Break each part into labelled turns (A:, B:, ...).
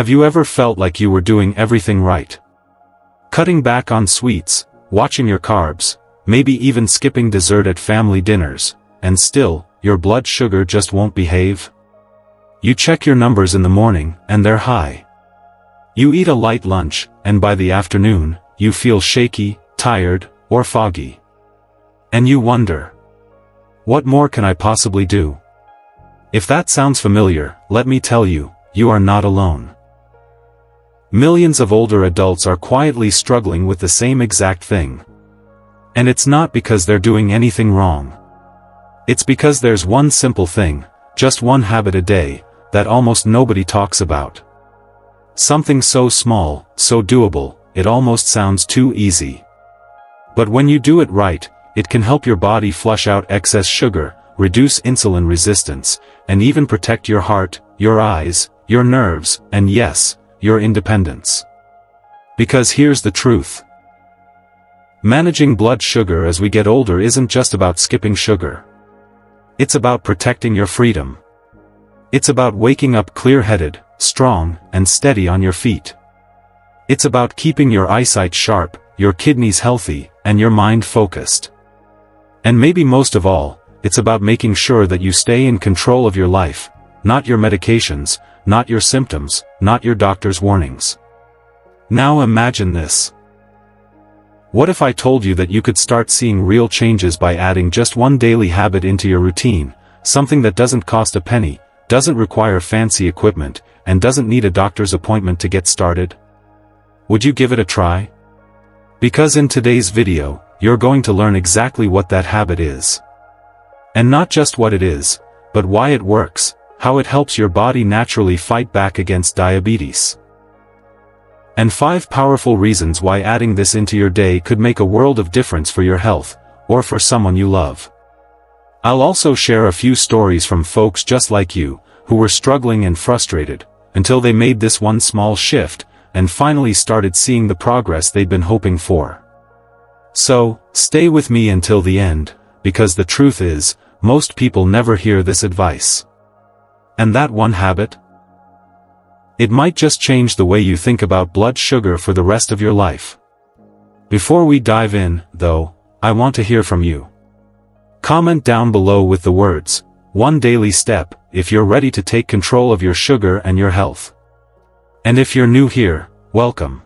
A: Have you ever felt like you were doing everything right? Cutting back on sweets, watching your carbs, maybe even skipping dessert at family dinners, and still, your blood sugar just won't behave? You check your numbers in the morning, and they're high. You eat a light lunch, and by the afternoon, you feel shaky, tired, or foggy. And you wonder, what more can I possibly do? If that sounds familiar, let me tell you, you are not alone. Millions of older adults are quietly struggling with the same exact thing. And it's not because they're doing anything wrong. It's because there's one simple thing, just one habit a day, that almost nobody talks about. Something so small, so doable, it almost sounds too easy. But when you do it right, it can help your body flush out excess sugar, reduce insulin resistance, and even protect your heart, your eyes, your nerves, and yes, your independence. Because here's the truth. Managing blood sugar as we get older isn't just about skipping sugar. It's about protecting your freedom. It's about waking up clear-headed, strong, and steady on your feet. It's about keeping your eyesight sharp, your kidneys healthy, and your mind focused. And maybe most of all, it's about making sure that you stay in control of your life, not your medications, not your symptoms, not your doctor's warnings. Now imagine this. What if I told you that you could start seeing real changes by adding just one daily habit into your routine, something that doesn't cost a penny, doesn't require fancy equipment, and doesn't need a doctor's appointment to get started? Would you give it a try? Because in today's video, you're going to learn exactly what that habit is. And not just what it is, but why it works, how it helps your body naturally fight back against diabetes. And 5 powerful reasons why adding this into your day could make a world of difference for your health, or for someone you love. I'll also share a few stories from folks just like you, who were struggling and frustrated, until they made this one small shift, and finally started seeing the progress they'd been hoping for. So, stay with me until the end, because the truth is, most people never hear this advice. And that one habit? It might just change the way you think about blood sugar for the rest of your life. Before we dive in, though, I want to hear from you. Comment down below with the words, "One daily step," if you're ready to take control of your sugar and your health. And if you're new here, welcome.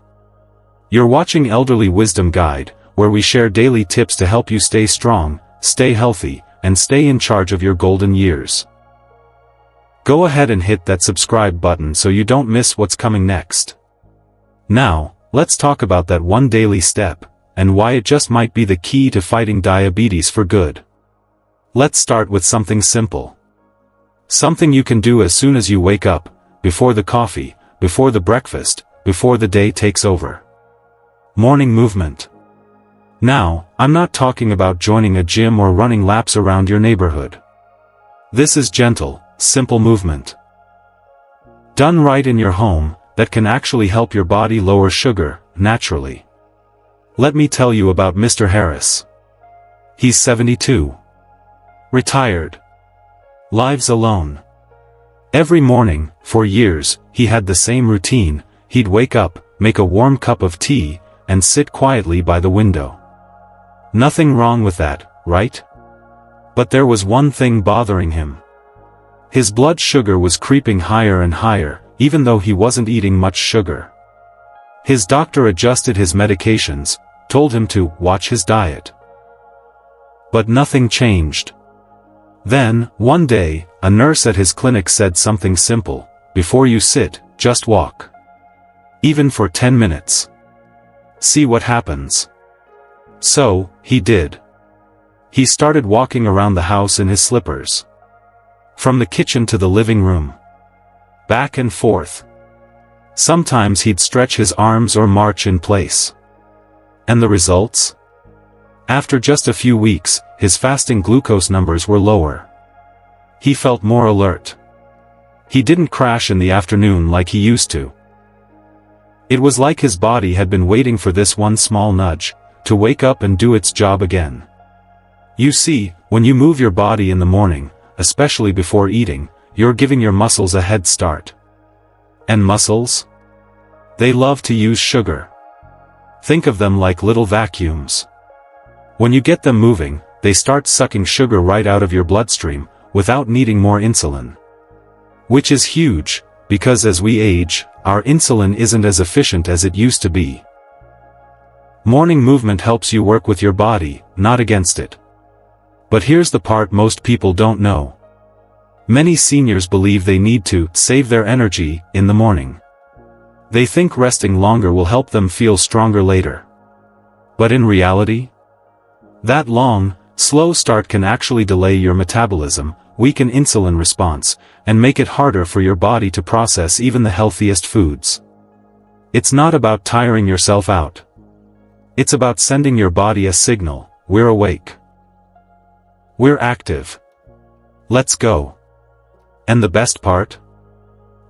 A: You're watching Elderly Wisdom Guide, where we share daily tips to help you stay strong, stay healthy, and stay in charge of your golden years. Go ahead and hit that subscribe button so you don't miss what's coming next. Now, let's talk about that one daily step, and why it just might be the key to fighting diabetes for good. Let's start with something simple. Something you can do as soon as you wake up, before the coffee, before the breakfast, before the day takes over. Morning movement. Now, I'm not talking about joining a gym or running laps around your neighborhood. This is gentle, simple movement. Done right in your home, that can actually help your body lower sugar, naturally. Let me tell you about Mr. Harris. He's 72. Retired. Lives alone. Every morning, for years, he had the same routine. He'd wake up, make a warm cup of tea, and sit quietly by the window. Nothing wrong with that, right? But there was one thing bothering him. His blood sugar was creeping higher and higher, even though he wasn't eating much sugar. His doctor adjusted his medications, told him to watch his diet. But nothing changed. Then, one day, a nurse at his clinic said something simple: "Before you sit, just walk. Even for 10 minutes. See what happens." So, he did. He started walking around the house in his slippers. From the kitchen to the living room. Back and forth. Sometimes he'd stretch his arms or march in place. And the results? After just a few weeks, his fasting glucose numbers were lower. He felt more alert. He didn't crash in the afternoon like he used to. It was like his body had been waiting for this one small nudge, to wake up and do its job again. You see, when you move your body in the morning, especially before eating, you're giving your muscles a head start. And muscles? They love to use sugar. Think of them like little vacuums. When you get them moving, they start sucking sugar right out of your bloodstream, without needing more insulin. Which is huge, because as we age, our insulin isn't as efficient as it used to be. Morning movement helps you work with your body, not against it. But here's the part most people don't know. Many seniors believe they need to save their energy in the morning. They think resting longer will help them feel stronger later. But in reality, that long, slow start can actually delay your metabolism, weaken insulin response, and make it harder for your body to process even the healthiest foods. It's not about tiring yourself out. It's about sending your body a signal: we're awake. We're active. Let's go. And the best part?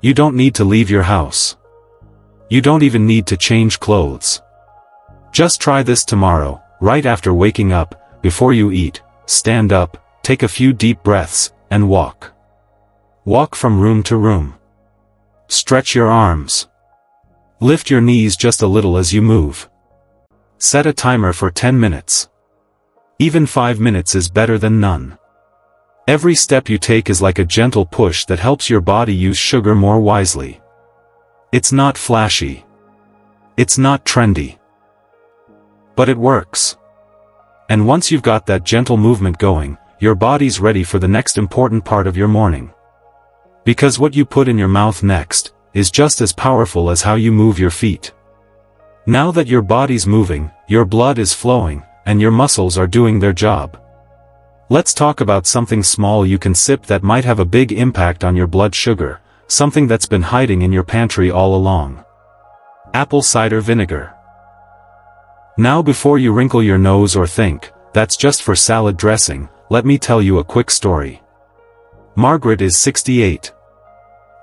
A: You don't need to leave your house. You don't even need to change clothes. Just try this tomorrow, right after waking up, before you eat. Stand up, take a few deep breaths, and walk. Walk from room to room. Stretch your arms. Lift your knees just a little as you move. Set a timer for 10 minutes. Even 5 minutes is better than none. Every step you take is like a gentle push that helps your body use sugar more wisely. It's not flashy. It's not trendy. But it works. And once you've got that gentle movement going, your body's ready for the next important part of your morning. Because what you put in your mouth next is just as powerful as how you move your feet. Now that your body's moving, your blood is flowing, and your muscles are doing their job. Let's talk about something small you can sip that might have a big impact on your blood sugar, something that's been hiding in your pantry all along. Apple cider vinegar. Now before you wrinkle your nose or think, that's just for salad dressing, let me tell you a quick story. Margaret is 68.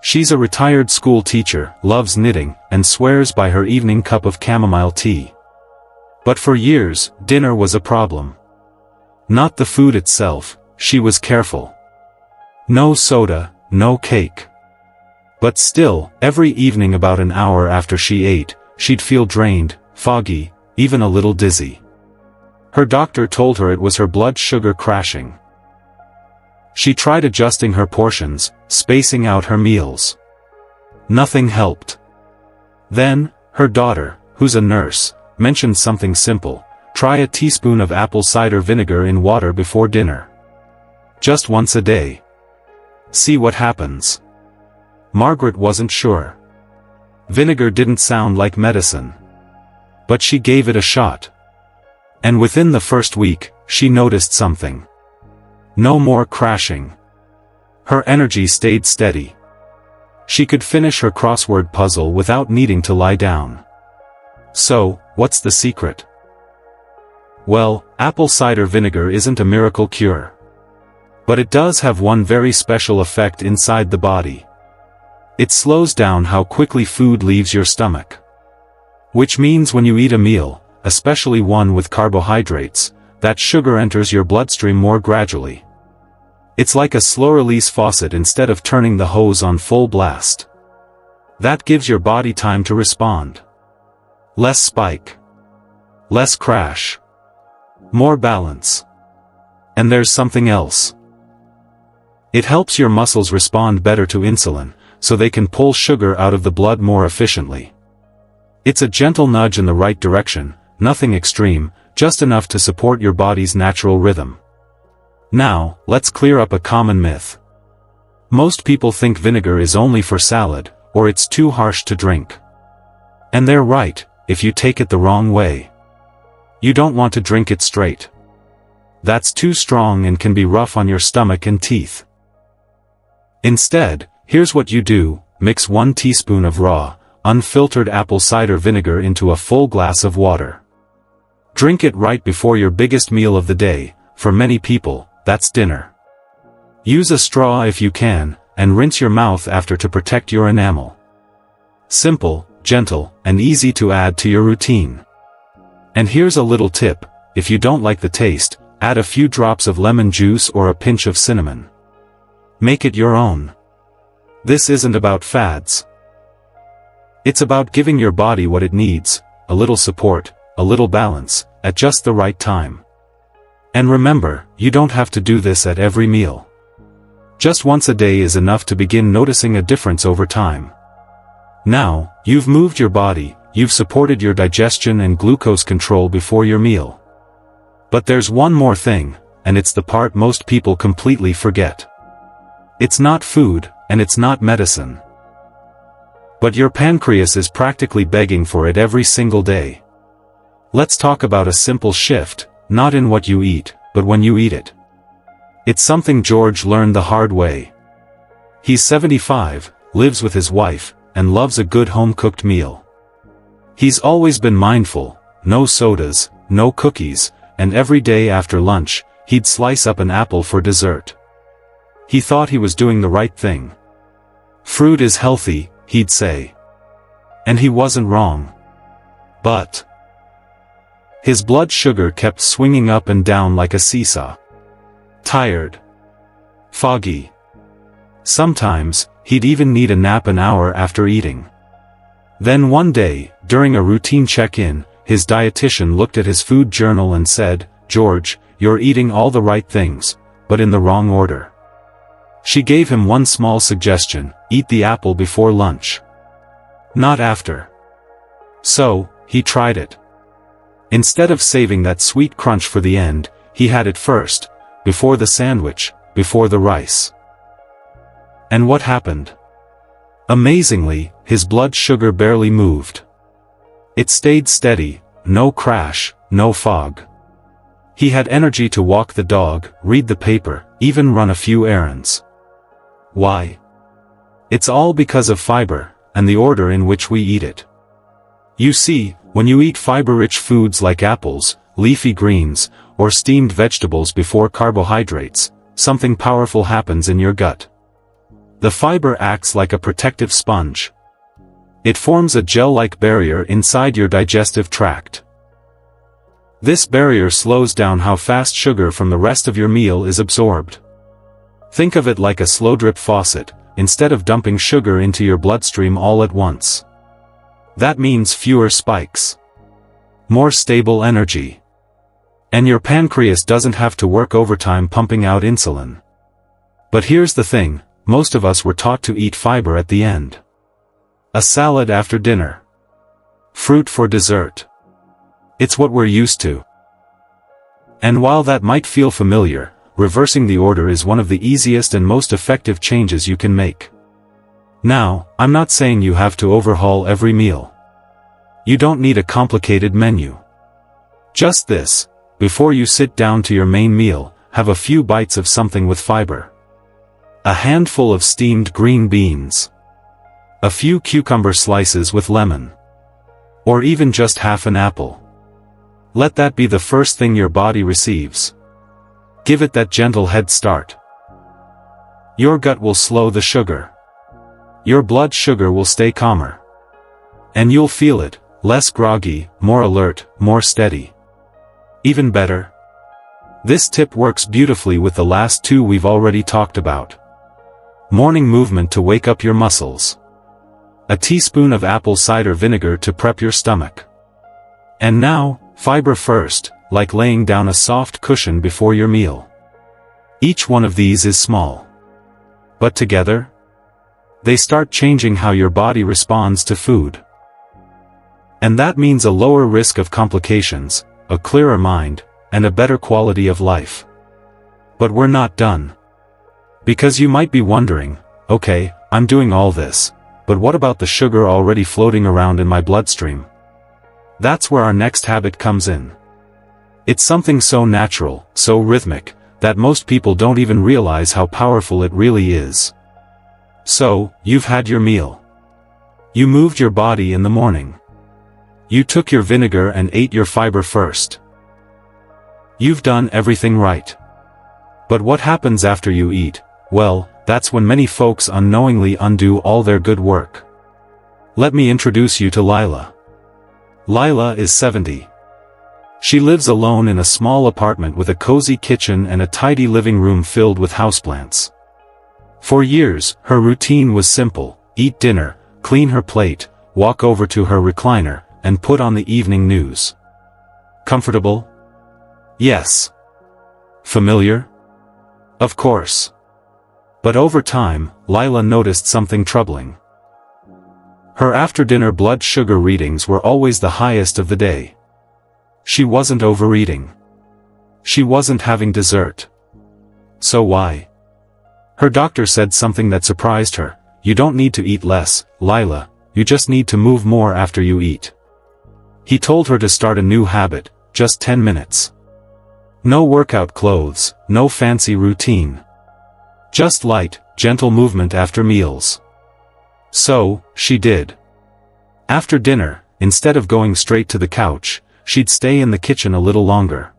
A: She's a retired school teacher, loves knitting, and swears by her evening cup of chamomile tea. But for years, dinner was a problem. Not the food itself, she was careful. No soda, no cake. But still, every evening about an hour after she ate, she'd feel drained, foggy, even a little dizzy. Her doctor told her it was her blood sugar crashing. She tried adjusting her portions, spacing out her meals. Nothing helped. Then, her daughter, who's a nurse, mentioned something simple: try a teaspoon of apple cider vinegar in water before dinner. Just once a day. See what happens. Margaret wasn't sure. Vinegar didn't sound like medicine. But she gave it a shot. And within the first week, she noticed something. No more crashing. Her energy stayed steady. She could finish her crossword puzzle without needing to lie down. So, what's the secret? Well, apple cider vinegar isn't a miracle cure. But it does have one very special effect inside the body. It slows down how quickly food leaves your stomach. Which means when you eat a meal, especially one with carbohydrates, that sugar enters your bloodstream more gradually. It's like a slow-release faucet instead of turning the hose on full blast. That gives your body time to respond. Less spike. Less crash. More balance. And there's something else. It helps your muscles respond better to insulin, so they can pull sugar out of the blood more efficiently. It's a gentle nudge in the right direction, nothing extreme, just enough to support your body's natural rhythm. Now, let's clear up a common myth. Most people think vinegar is only for salad, or it's too harsh to drink. And they're right, if you take it the wrong way. You don't want to drink it straight. That's too strong and can be rough on your stomach and teeth. Instead, here's what you do: mix 1 teaspoon of raw, unfiltered apple cider vinegar into a full glass of water. Drink it right before your biggest meal of the day. For many people, that's dinner. Use a straw if you can, and rinse your mouth after to protect your enamel. Simple, gentle, and easy to add to your routine. And here's a little tip: if you don't like the taste, add a few drops of lemon juice or a pinch of cinnamon. Make it your own. This isn't about fads. It's about giving your body what it needs, a little support, a little balance, at just the right time. And remember, you don't have to do this at every meal. Just once a day is enough to begin noticing a difference over time. Now, you've moved your body, you've supported your digestion and glucose control before your meal. But there's one more thing, and it's the part most people completely forget. It's not food, and it's not medicine. But your pancreas is practically begging for it every single day. Let's talk about a simple shift, not in what you eat, but when you eat it. It's something George learned the hard way. He's 75, lives with his wife, and loves a good home-cooked meal. He's always been mindful, no sodas, no cookies, and every day after lunch, he'd slice up an apple for dessert. He thought he was doing the right thing. Fruit is healthy, he'd say. And he wasn't wrong. But his blood sugar kept swinging up and down like a seesaw. Tired. Foggy. Sometimes, he'd even need a nap an hour after eating. Then one day, during a routine check-in, his dietitian looked at his food journal and said, "George, you're eating all the right things, but in the wrong order." She gave him one small suggestion: eat the apple before lunch. Not after. So, he tried it. Instead of saving that sweet crunch for the end, he had it first, before the sandwich, before the rice. And what happened? Amazingly, his blood sugar barely moved. It stayed steady, no crash, no fog. He had energy to walk the dog, read the paper, even run a few errands. Why? It's all because of fiber, and the order in which we eat it. You see, when you eat fiber-rich foods like apples, leafy greens, or steamed vegetables before carbohydrates, something powerful happens in your gut. The fiber acts like a protective sponge. It forms a gel-like barrier inside your digestive tract. This barrier slows down how fast sugar from the rest of your meal is absorbed. Think of it like a slow-drip faucet, instead of dumping sugar into your bloodstream all at once. That means fewer spikes. More stable energy. And your pancreas doesn't have to work overtime pumping out insulin. But here's the thing, most of us were taught to eat fiber at the end. A salad after dinner. Fruit for dessert. It's what we're used to. And while that might feel familiar, reversing the order is one of the easiest and most effective changes you can make. Now, I'm not saying you have to overhaul every meal. You don't need a complicated menu. Just this: before you sit down to your main meal, have a few bites of something with fiber. A handful of steamed green beans. A few cucumber slices with lemon. Or even just half an apple. Let that be the first thing your body receives. Give it that gentle head start. Your gut will slow the sugar. Your blood sugar will stay calmer. And you'll feel it, less groggy, more alert, more steady. Even better. This tip works beautifully with the last two we've already talked about. Morning movement to wake up your muscles. A teaspoon of apple cider vinegar to prep your stomach. And now, fiber first, like laying down a soft cushion before your meal. Each one of these is small. But together, they start changing how your body responds to food. And that means a lower risk of complications, a clearer mind, and a better quality of life. But we're not done. Because you might be wondering, okay, I'm doing all this, but what about the sugar already floating around in my bloodstream? That's where our next habit comes in. It's something so natural, so rhythmic, that most people don't even realize how powerful it really is. So, you've had your meal. You moved your body in the morning. You took your vinegar and ate your fiber first. You've done everything right. But what happens after you eat? Well, that's when many folks unknowingly undo all their good work. Let me introduce you to Lila. Lila is 70. She lives alone in a small apartment with a cozy kitchen and a tidy living room filled with houseplants. For years, her routine was simple: eat dinner, clean her plate, walk over to her recliner, and put on the evening news. Comfortable? Yes. Familiar? Of course. But over time, Lila noticed something troubling. Her after-dinner blood sugar readings were always the highest of the day. She wasn't overeating. She wasn't having dessert. So why? Her doctor said something that surprised her. You don't need to eat less, Lila, you just need to move more after you eat. He told her to start a new habit, just 10 minutes. No workout clothes, no fancy routine. Just light, gentle movement after meals. So, she did. After dinner, instead of going straight to the couch, she'd stay in the kitchen a little longer.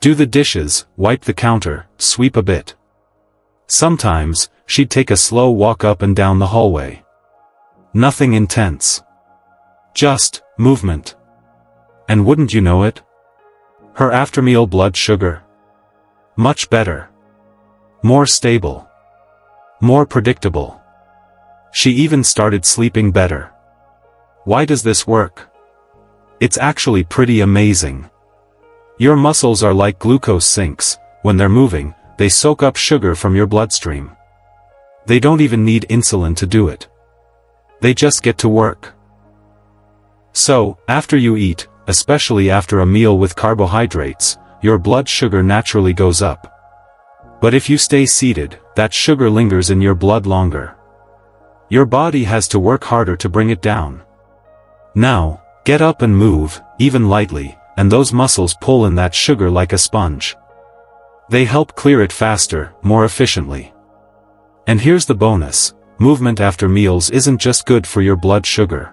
A: Do the dishes, wipe the counter, sweep a bit. Sometimes, she'd take a slow walk up and down the hallway. Nothing intense. Just movement. And wouldn't you know it? Her after-meal blood sugar. Much better. More stable. More predictable. She even started sleeping better. Why does this work? It's actually pretty amazing. Your muscles are like glucose sinks. When they're moving, they soak up sugar from your bloodstream. They don't even need insulin to do it. They just get to work. So, after you eat, especially after a meal with carbohydrates, your blood sugar naturally goes up. But if you stay seated, that sugar lingers in your blood longer. Your body has to work harder to bring it down. Now, get up and move, even lightly, and those muscles pull in that sugar like a sponge. They help clear it faster, more efficiently. And here's the bonus, movement after meals isn't just good for your blood sugar.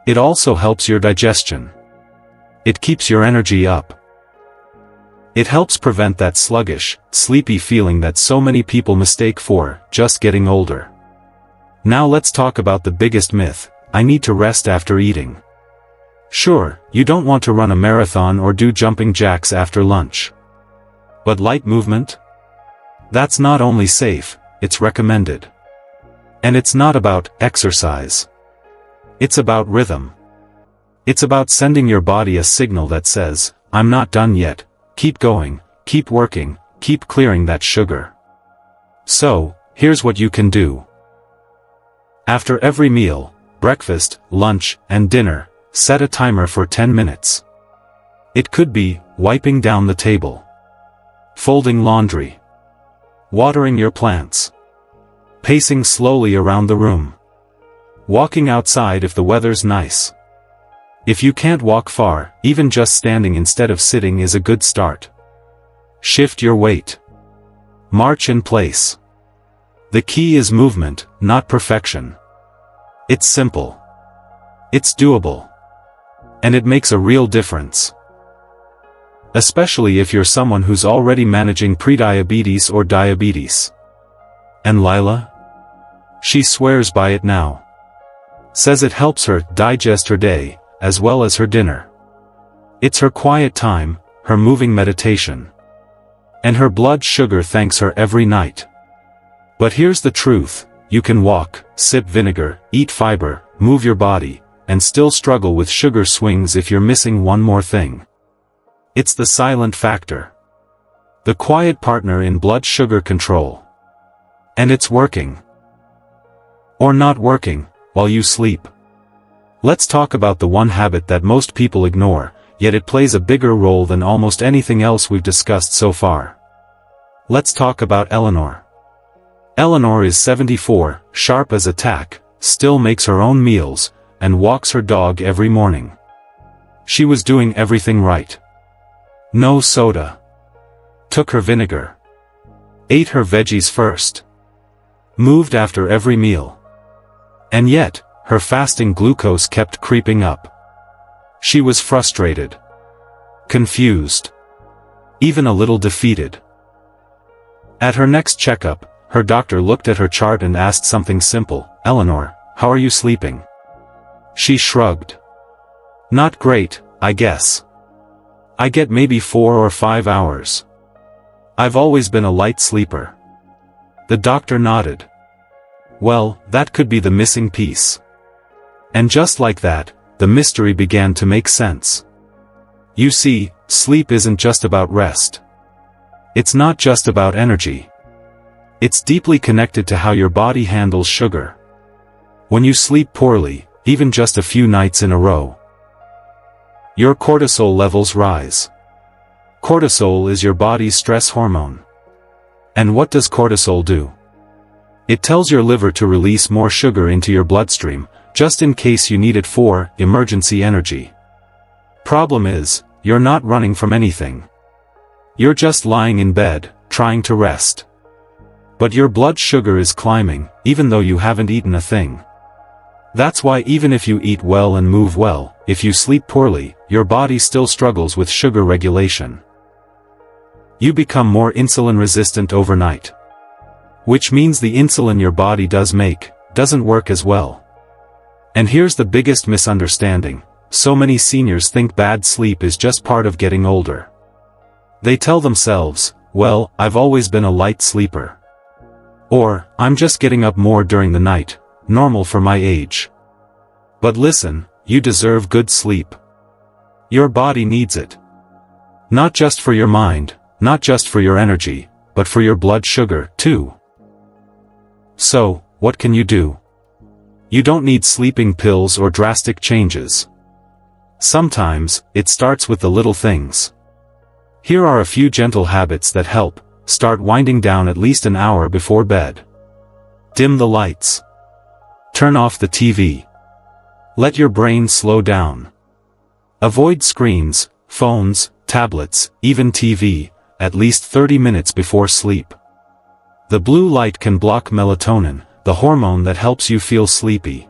A: It also helps your digestion. It keeps your energy up. It helps prevent that sluggish, sleepy feeling that so many people mistake for just getting older. Now let's talk about the biggest myth, I need to rest after eating. Sure, you don't want to run a marathon or do jumping jacks after lunch. But light movement? That's not only safe, it's recommended. And it's not about exercise. It's about rhythm. It's about sending your body a signal that says, I'm not done yet. Keep going, keep working, keep clearing that sugar. So, here's what you can do. After every meal, breakfast, lunch, and dinner, set a timer for 10 minutes. It could be wiping down the table, folding laundry, watering your plants, pacing slowly around the room, walking outside if the weather's nice. If you can't walk far, even just standing instead of sitting is a good start. Shift your weight. March in place. The key is movement, not perfection. It's simple. It's doable. And it makes a real difference. Especially if you're someone who's already managing prediabetes or diabetes. And Lila? She swears by it now. Says it helps her digest her day, as well as her dinner. It's her quiet time, her moving meditation. And her blood sugar thanks her every night. But here's the truth, you can walk, sip vinegar, eat fiber, move your body, and still struggle with sugar swings if you're missing one more thing. It's the silent factor. The quiet partner in blood sugar control. And it's working. Or not working, while you sleep. Let's talk about the one habit that most people ignore, yet it plays a bigger role than almost anything else we've discussed so far. Let's talk about Eleanor. Eleanor is 74, sharp as a tack, still makes her own meals, and walks her dog every morning. She was doing everything right. No soda. Took her vinegar. Ate her veggies first. Moved after every meal. And yet, her fasting glucose kept creeping up. She was frustrated. Confused. Even a little defeated. At her next checkup, her doctor looked at her chart and asked something simple, Eleanor, how are you sleeping? She shrugged. Not great, I guess. I get maybe 4 or 5 hours. I've always been a light sleeper. The doctor nodded. Well, that could be the missing piece. And just like that, the mystery began to make sense. You see, sleep isn't just about rest. It's not just about energy. It's deeply connected to how your body handles sugar. When you sleep poorly, even just a few nights in a row, your cortisol levels rise. Cortisol is your body's stress hormone. And what does cortisol do? It tells your liver to release more sugar into your bloodstream, just in case you need it for emergency energy. Problem is, you're not running from anything. You're just lying in bed, trying to rest. But your blood sugar is climbing, even though you haven't eaten a thing. That's why even if you eat well and move well, if you sleep poorly, your body still struggles with sugar regulation. You become more insulin resistant overnight. Which means the insulin your body does make, doesn't work as well. And here's the biggest misunderstanding. So many seniors think bad sleep is just part of getting older. They tell themselves, well, I've always been a light sleeper. Or, I'm just getting up more during the night, normal for my age. But listen, you deserve good sleep. Your body needs it. Not just for your mind, not just for your energy, but for your blood sugar, too. So, what can you do? You don't need sleeping pills or drastic changes. Sometimes, it starts with the little things. Here are a few gentle habits that help. Start winding down at least an hour before bed. Dim the lights. Turn off the TV. Let your brain slow down. Avoid screens, phones, tablets, even TV, at least 30 minutes before sleep. The blue light can block melatonin, the hormone that helps you feel sleepy.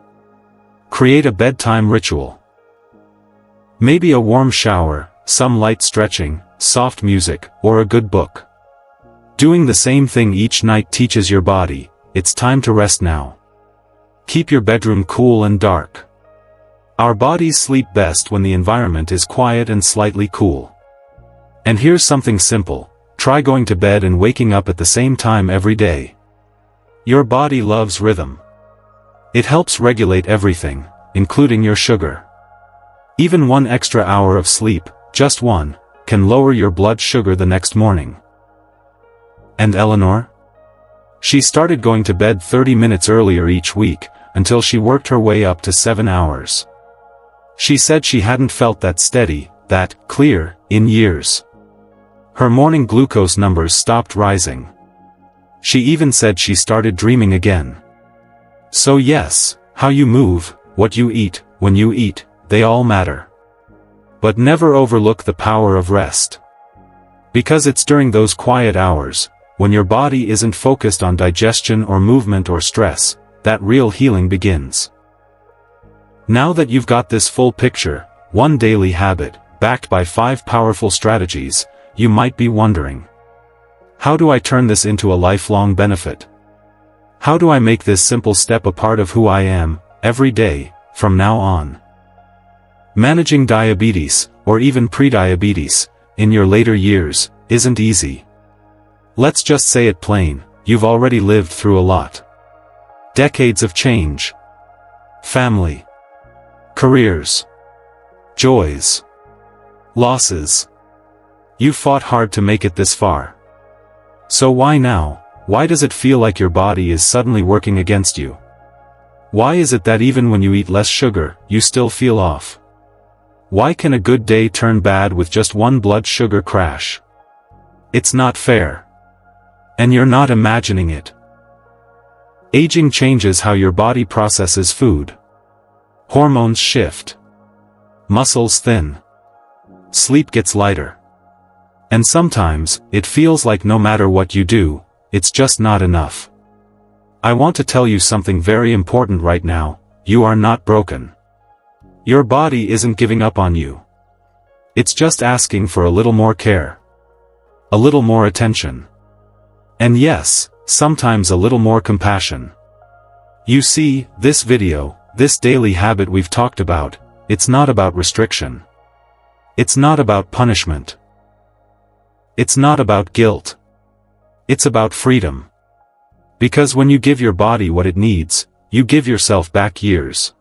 A: Create a bedtime ritual. Maybe a warm shower, some light stretching, soft music, or a good book. Doing the same thing each night teaches your body, it's time to rest now. Keep your bedroom cool and dark. Our bodies sleep best when the environment is quiet and slightly cool. And here's something simple, try going to bed and waking up at the same time every day. Your body loves rhythm. It helps regulate everything, including your sugar. Even 1 extra hour of sleep, just one, can lower your blood sugar the next morning. And Eleanor? She started going to bed 30 minutes earlier each week, until she worked her way up to 7 hours. She said she hadn't felt that steady, that clear, in years. Her morning glucose numbers stopped rising. She even said she started dreaming again. So yes, how you move, what you eat, when you eat, they all matter. But never overlook the power of rest. Because it's during those quiet hours, when your body isn't focused on digestion or movement or stress, that real healing begins. Now that you've got this full picture, one daily habit, backed by 5 powerful strategies, you might be wondering, how do I turn this into a lifelong benefit? How do I make this simple step a part of who I am, every day, from now on? Managing diabetes, or even prediabetes, in your later years, isn't easy. Let's just say it plain, you've already lived through a lot. Decades of change. Family. Careers. Joys. Losses. You fought hard to make it this far. So why now? Why does it feel like your body is suddenly working against you? Why is it that even when you eat less sugar, you still feel off? Why can a good day turn bad with just one blood sugar crash? It's not fair. And you're not imagining it. Aging changes how your body processes food. Hormones shift. Muscles thin. Sleep gets lighter. And sometimes, it feels like no matter what you do, it's just not enough. I want to tell you something very important right now, you are not broken. Your body isn't giving up on you. It's just asking for a little more care. A little more attention. And yes, sometimes a little more compassion. You see, this video, this daily habit we've talked about, it's not about restriction. It's not about punishment. It's not about guilt. It's about freedom. Because when you give your body what it needs, you give yourself back years.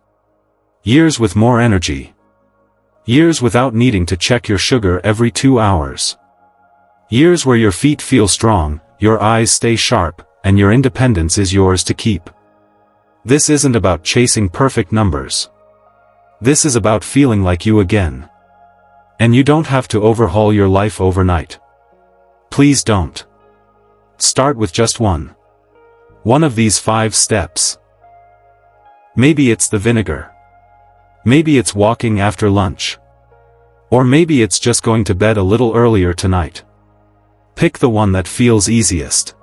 A: Years with more energy. Years without needing to check your sugar every 2 hours. Years where your feet feel strong, your eyes stay sharp, and your independence is yours to keep. This isn't about chasing perfect numbers. This is about feeling like you again. And you don't have to overhaul your life overnight. Please don't. Start with just one. One of these 5 steps. Maybe it's the vinegar. Maybe it's walking after lunch. Or maybe it's just going to bed a little earlier tonight. Pick the one that feels easiest.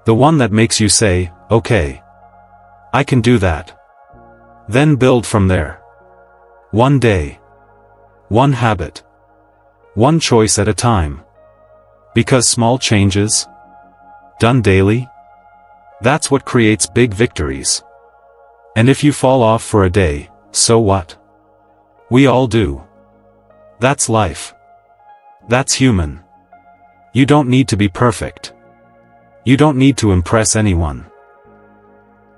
A: The one that makes you say, okay, I can do that. Then build from there. One day. One habit. One choice at a time. Because small changes, done daily, that's what creates big victories. And if you fall off for a day, so what? We all do. That's life. That's human. You don't need to be perfect. You don't need to impress anyone.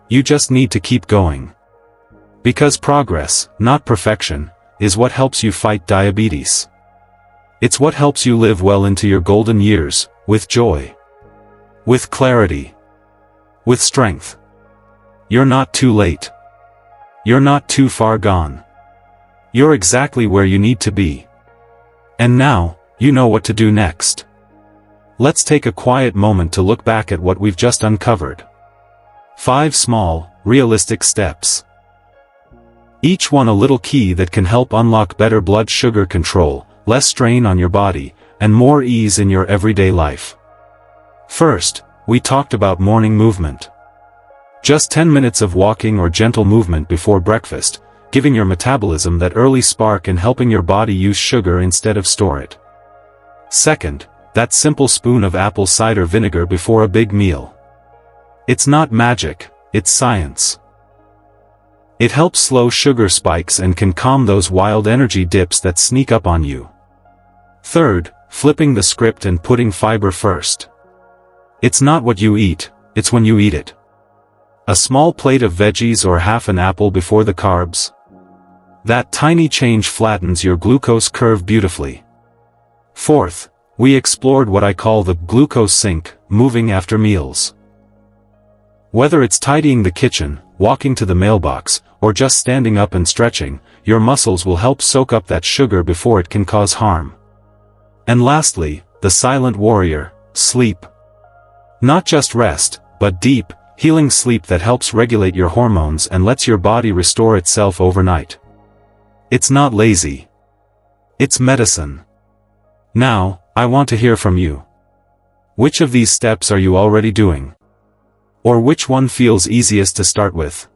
A: You just need to keep going. Because progress, not perfection, is what helps you fight diabetes. It's what helps you live well into your golden years, with joy. With clarity. With strength. You're not too late. You're not too far gone. You're exactly where you need to be. And now, you know what to do next. Let's take a quiet moment to look back at what we've just uncovered. 5 small, realistic steps. Each one a little key that can help unlock better blood sugar control, less strain on your body, and more ease in your everyday life. First, we talked about morning movement. Just 10 minutes of walking or gentle movement before breakfast, giving your metabolism that early spark and helping your body use sugar instead of store it. Second, that simple spoon of apple cider vinegar before a big meal. It's not magic, it's science. It helps slow sugar spikes and can calm those wild energy dips that sneak up on you. Third, flipping the script and putting fiber first. It's not what you eat, it's when you eat it. A small plate of veggies or half an apple before the carbs. That tiny change flattens your glucose curve beautifully. Fourth, we explored what I call the glucose sink, moving after meals. Whether it's tidying the kitchen, walking to the mailbox, or just standing up and stretching, your muscles will help soak up that sugar before it can cause harm. And lastly, the silent warrior, sleep. Not just rest, but deep, healing sleep that helps regulate your hormones and lets your body restore itself overnight. It's not lazy. It's medicine. Now, I want to hear from you. Which of these steps are you already doing? Or which one feels easiest to start with?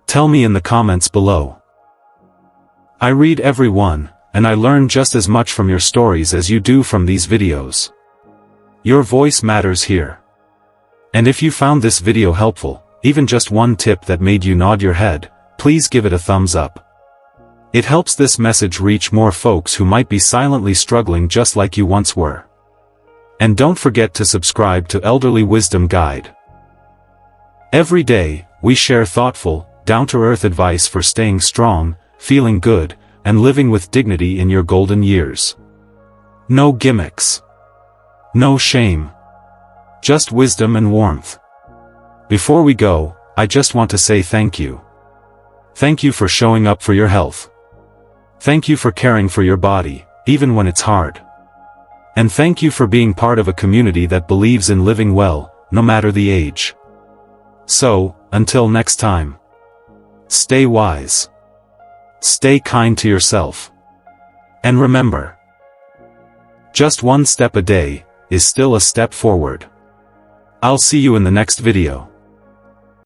A: Tell me in the comments below. I read every one, and I learn just as much from your stories as you do from these videos. Your voice matters here. And if you found this video helpful, even just one tip that made you nod your head, please give it a thumbs up. It helps this message reach more folks who might be silently struggling just like you once were. And don't forget to subscribe to Elderly Wisdom Guide. Every day, we share thoughtful, down-to-earth advice for staying strong, feeling good, and living with dignity in your golden years. No gimmicks. No shame. Just wisdom and warmth. Before we go, I just want to say thank you. Thank you for showing up for your health. Thank you for caring for your body, even when it's hard. And thank you for being part of a community that believes in living well, no matter the age. So, until next time. Stay wise. Stay kind to yourself. And remember, just one step a day is still a step forward. I'll see you in the next video.